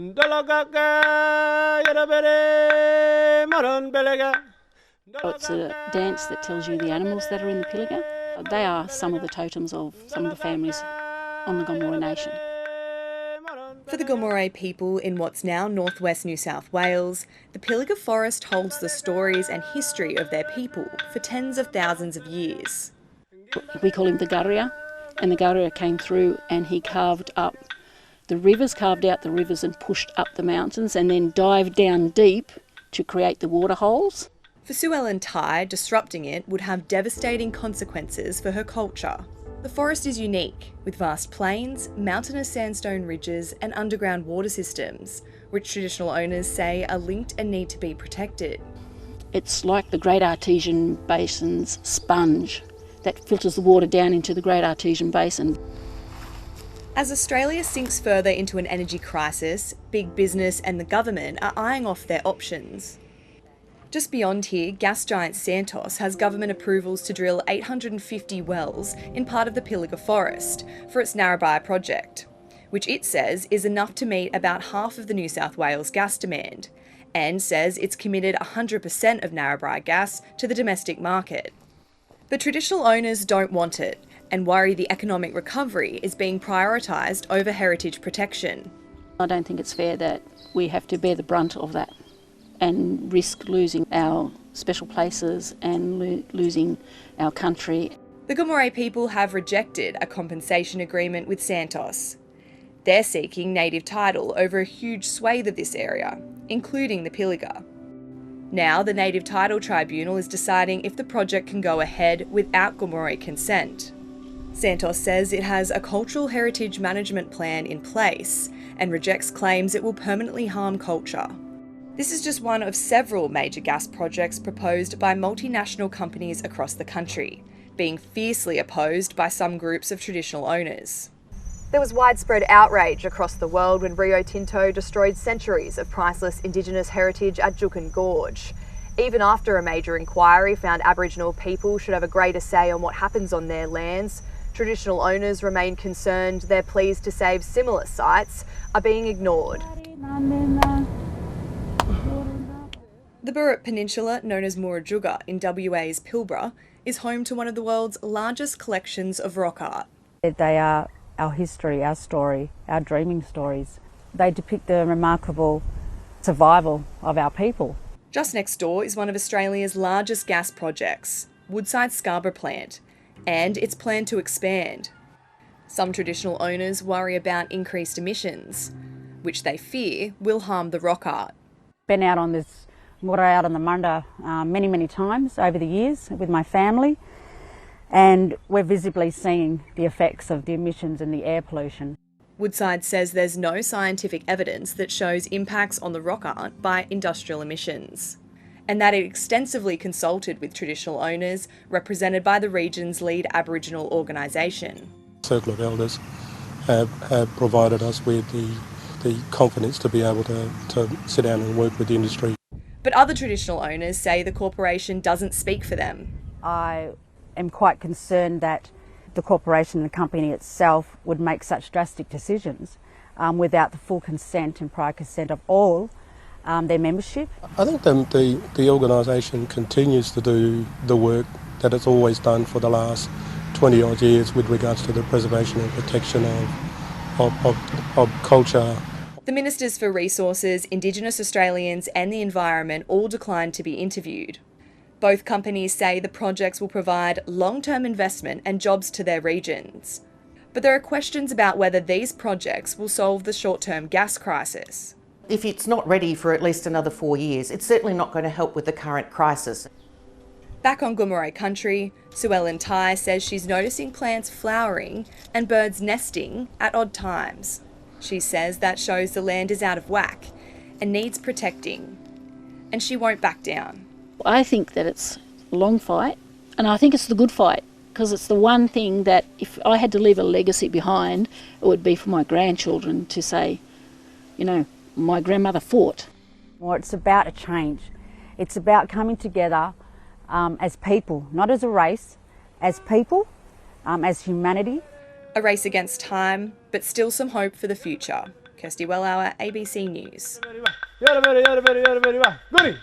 It's a dance that tells you the animals that are in the Pilliga. They are some of the totems of some of the families on the Gomori Nation. For the Gomori people in what's now northwest New South Wales, the Pilliga forest holds the stories and history of their people for tens of thousands of years. We call him the Gurria, and the Gurria came through and he carved out the rivers and pushed up the mountains and then dived down deep to create the water holes. For Sue Ellen Tighe, disrupting it would have devastating consequences for her culture. The forest is unique, with vast plains, mountainous sandstone ridges and underground water systems, which traditional owners say are linked and need to be protected. It's like the Great Artesian Basin's sponge that filters the water down into the Great Artesian Basin. As Australia sinks further into an energy crisis, big business and the government are eyeing off their options. Just beyond here, gas giant Santos has government approvals to drill 850 wells in part of the Pilliga forest for its Narrabri project, which it says is enough to meet about half of the New South Wales gas demand, and says it's committed 100% of Narrabri gas to the domestic market. But traditional owners don't want it and worry the economic recovery is being prioritised over heritage protection. I don't think it's fair that we have to bear the brunt of that and risk losing our special places and losing our country. The Gomori people have rejected a compensation agreement with Santos. They're seeking native title over a huge swathe of this area, including the Pilliga. Now the Native Title Tribunal is deciding if the project can go ahead without Gomori consent. Santos says it has a cultural heritage management plan in place and rejects claims it will permanently harm culture. This is just one of several major gas projects proposed by multinational companies across the country, being fiercely opposed by some groups of traditional owners. There was widespread outrage across the world when Rio Tinto destroyed centuries of priceless Indigenous heritage at Juukan Gorge. Even after a major inquiry found Aboriginal people should have a greater say on what happens on their lands, traditional owners remain concerned their pleas to save similar sites are being ignored. The Burrup Peninsula, known as Murajuga in WA's Pilbara, is home to one of the world's largest collections of rock art. They are our history, our story, our dreaming stories. They depict the remarkable survival of our people. Just next door is one of Australia's largest gas projects, Woodside Scarborough plant, and it's planned to expand. Some traditional owners worry about increased emissions, which they fear will harm the rock art. Been out on this water out on the Munda many times over the years with my family, and we're visibly seeing the effects of the emissions and the air pollution. Woodside says there's no scientific evidence that shows impacts on the rock art by industrial emissions, and that it extensively consulted with traditional owners represented by the region's lead Aboriginal organisation. Circle of Elders have provided us with the confidence to be able to sit down and work with the industry. But other traditional owners say the corporation doesn't speak for them. I am quite concerned that the corporation and the company itself would make such drastic decisions without the full consent and prior consent of all their membership. I think the organisation continues to do the work that it's always done for the last 20 odd years with regards to the preservation and protection of culture. The Ministers for Resources, Indigenous Australians and the Environment all declined to be interviewed. Both companies say the projects will provide long-term investment and jobs to their regions. But there are questions about whether these projects will solve the short-term gas crisis. If it's not ready for at least another 4 years, it's certainly not going to help with the current crisis. Back on Gomori country, Sue Ellen Tighe says she's noticing plants flowering and birds nesting at odd times. She says that shows the land is out of whack and needs protecting, and she won't back down. I think that it's a long fight, and I think it's the good fight, because it's the one thing that if I had to leave a legacy behind, it would be for my grandchildren to say, you know, my grandmother fought. Well, it's about a change. It's about coming together as people, not as a race, as people, as humanity. A race against time, but still some hope for the future. Kirstie Wellauer, ABC News. Gomori,